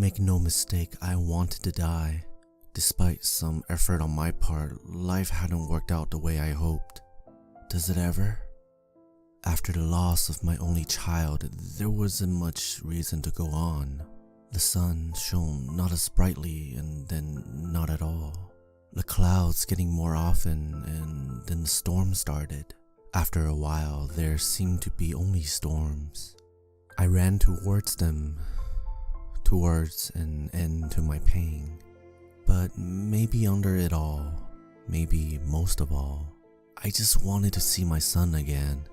Make no mistake, I wanted to die. Despite some effort on my part, life hadn't worked out the way I hoped. Does it ever? After the loss of my only child, there wasn't much reason to go on. The sun shone not as brightly and then not at all. The clouds getting more often and then the storm started. After a while, there seemed to be only storms. I ran towards them, towards an end to my pain. But maybe under it all, maybe most of all, I just wanted to see my son again.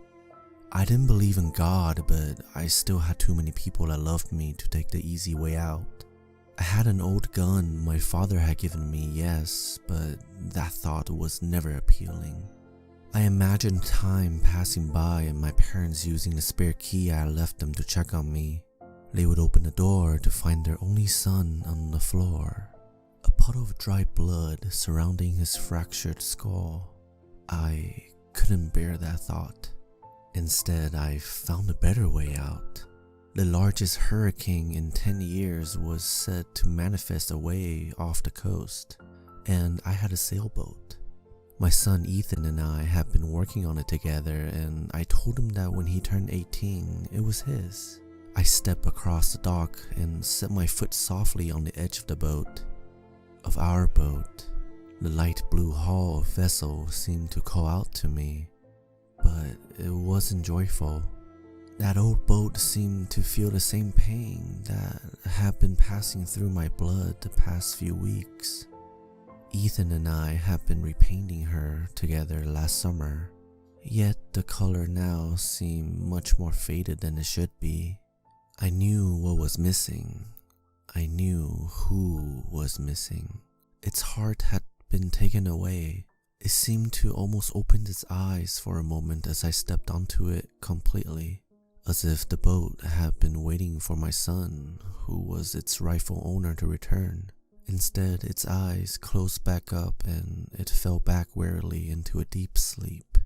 I didn't believe in God, but I still had too many people that loved me to take the easy way out. I had an old gun my father had given me, yes, but that thought was never appealing. I imagined time passing by and my parents using the spare key I had left them to check on me. They would open the door to find their only son on the floor, a puddle of dried blood surrounding his fractured skull. I couldn't bear that thought. Instead, I found a better way out. The largest hurricane in 10 years was said to manifest away off the coast, and I had a sailboat. My son Ethan and I had been working on it together, and I told him that when he turned 18, it was his. I stepped across the dock and set my foot softly on the edge of the boat. Of our boat, the light blue hull vessel seemed to call out to me, but it wasn't joyful. That old boat seemed to feel the same pain that had been passing through my blood the past few weeks. Ethan and I had been repainting her together last summer, yet the color now seemed much more faded than it should be. I knew what was missing. I knew who was missing. Its heart had been taken away. It seemed to almost open its eyes for a moment as I stepped onto it completely, as if the boat had been waiting for my son, who was its rightful owner, to return. Instead, its eyes closed back up and it fell back wearily into a deep sleep.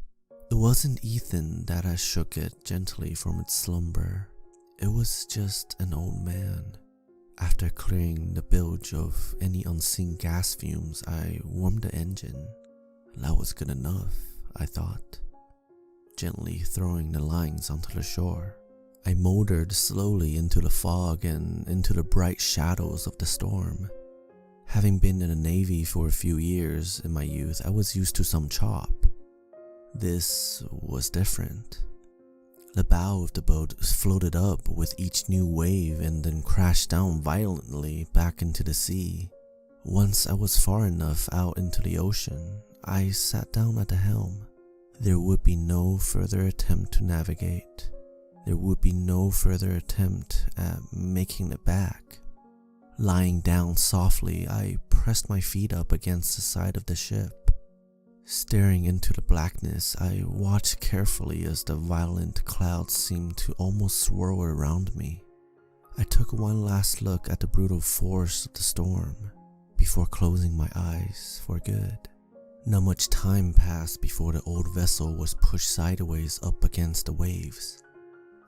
It wasn't Ethan that had shook it gently from its slumber. It was just an old man. After clearing the bilge of any unseen gas fumes, I warmed the engine. That was good enough, I thought, gently throwing the lines onto the shore. I motored slowly into the fog and into the bright shadows of the storm. Having been in the Navy for a few years in my youth, I was used to some chop. This was different. The bow of the boat floated up with each new wave and then crashed down violently back into the sea. Once I was far enough out into the ocean, I sat down at the helm. There would be no further attempt to navigate. There would be no further attempt at making it back. Lying down softly, I pressed my feet up against the side of the ship. Staring into the blackness, I watched carefully as the violent clouds seemed to almost swirl around me. I took one last look at the brutal force of the storm before closing my eyes for good. Not much time passed before the old vessel was pushed sideways up against the waves.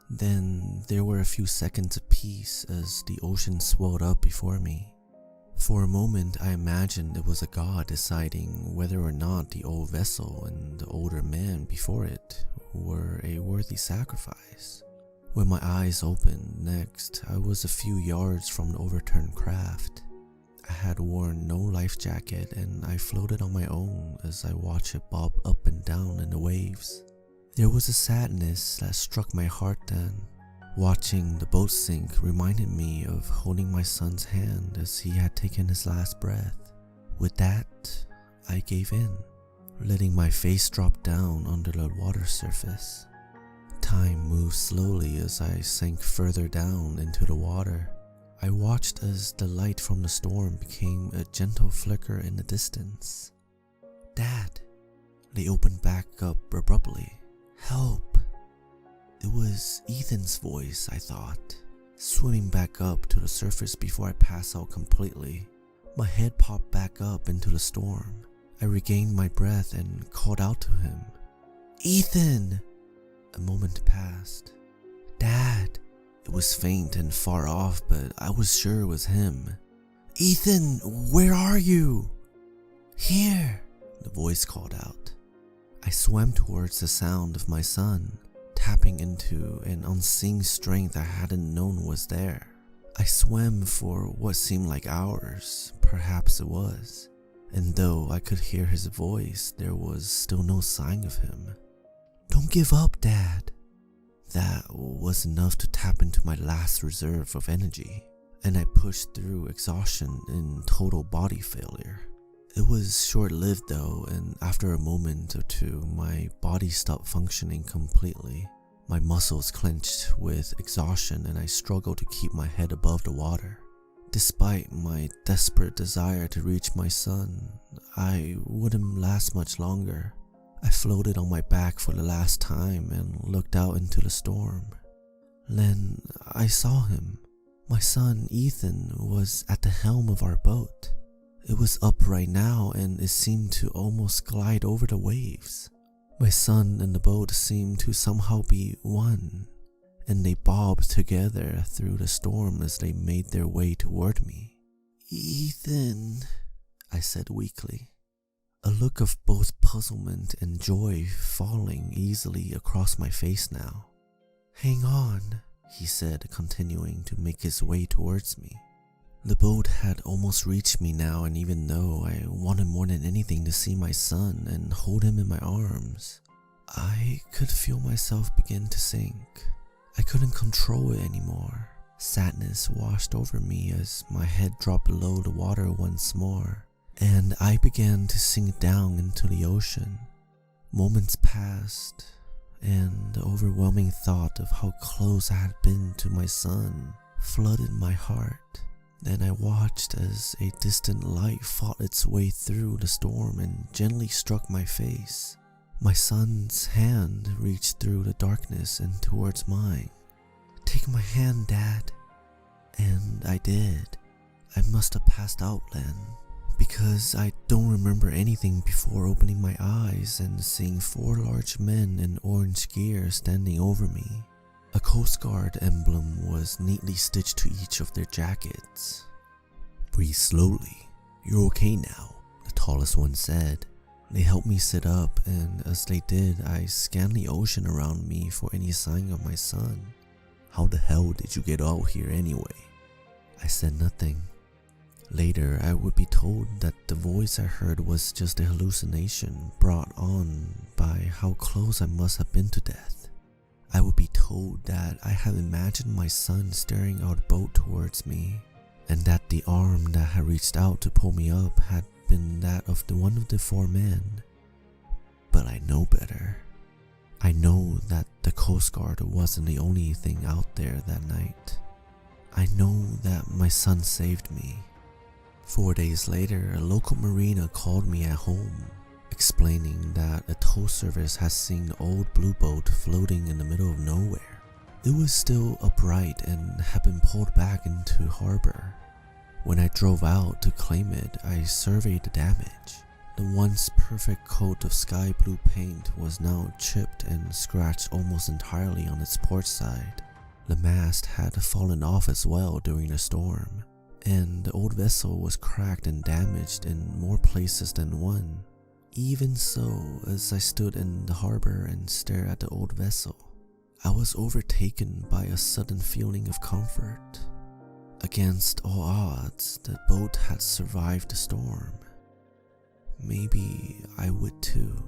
Then there were a few seconds of peace as the ocean swelled up before me. For a moment I imagined it was a god deciding whether or not the old vessel and the older man before it were a worthy sacrifice. When my eyes opened next, I was a few yards from the overturned craft. I had worn no life jacket and I floated on my own as I watched it bob up and down in the waves. There was a sadness that struck my heart then. Watching the boat sink reminded me of holding my son's hand as he had taken his last breath. With that, I gave in, letting my face drop down under the water surface. Time moved slowly as I sank further down into the water. I watched as the light from the storm became a gentle flicker in the distance. "Dad!" They opened back up abruptly. "Help!" It was Ethan's voice, I thought, swimming back up to the surface before I passed out completely. My head popped back up into the storm. I regained my breath and called out to him. "Ethan!" A moment passed. "Dad, It was faint and far off, but I was sure it was him. "Ethan, where are you?" "Here," the voice called out. I swam towards the sound of my son, tapping into an unseen strength I hadn't known was there. I swam for what seemed like hours, perhaps it was, and though I could hear his voice, there was still no sign of him. "Don't give up, Dad." That was enough to tap into my last reserve of energy, and I pushed through exhaustion and total body failure. It was short-lived though, and after a moment or two, my body stopped functioning completely. My muscles clenched with exhaustion and I struggled to keep my head above the water. Despite my desperate desire to reach my son, I wouldn't last much longer. I floated on my back for the last time and looked out into the storm. Then I saw him. My son Ethan was at the helm of our boat. It was up right now and it seemed to almost glide over the waves. My son and the boat seemed to somehow be one, and they bobbed together through the storm as they made their way toward me. "Ethan," I said weakly, a look of both puzzlement and joy falling easily across my face now. "Hang on," he said, continuing to make his way towards me. The boat had almost reached me now, and even though I wanted more than anything to see my son and hold him in my arms, I could feel myself begin to sink. I couldn't control it anymore. Sadness washed over me as my head dropped below the water once more, and I began to sink down into the ocean. Moments passed, and the overwhelming thought of how close I had been to my son flooded my heart. Then I watched as a distant light fought its way through the storm and gently struck my face. My son's hand reached through the darkness and towards mine. "Take my hand, Dad." And I did. I must have passed out then, because I don't remember anything before opening my eyes and seeing 4 large men in orange gear standing over me. A Coast Guard emblem was neatly stitched to each of their jackets. "Breathe slowly. You're okay now," the tallest one said. They helped me sit up, and as they did, I scanned the ocean around me for any sign of my son. "How the hell did you get out here anyway?" I said nothing. Later, I would be told that the voice I heard was just a hallucination brought on by how close I must have been to death. I would be told that I had imagined my son staring out a boat towards me, and that the arm that had reached out to pull me up had been that of one of the 4 men. But I know better. I know that the Coast Guard wasn't the only thing out there that night. I know that my son saved me. 4 days later, a local marina called me at home, explaining that a tow service has seen the old blue boat floating in the middle of nowhere. It was still upright and had been pulled back into harbor. When I drove out to claim it, I surveyed the damage. The once perfect coat of sky blue paint was now chipped and scratched almost entirely on its port side. The mast had fallen off as well during the storm, and the old vessel was cracked and damaged in more places than one. Even so, as I stood in the harbor and stared at the old vessel, I was overtaken by a sudden feeling of comfort. Against all odds, the boat had survived the storm. Maybe I would too.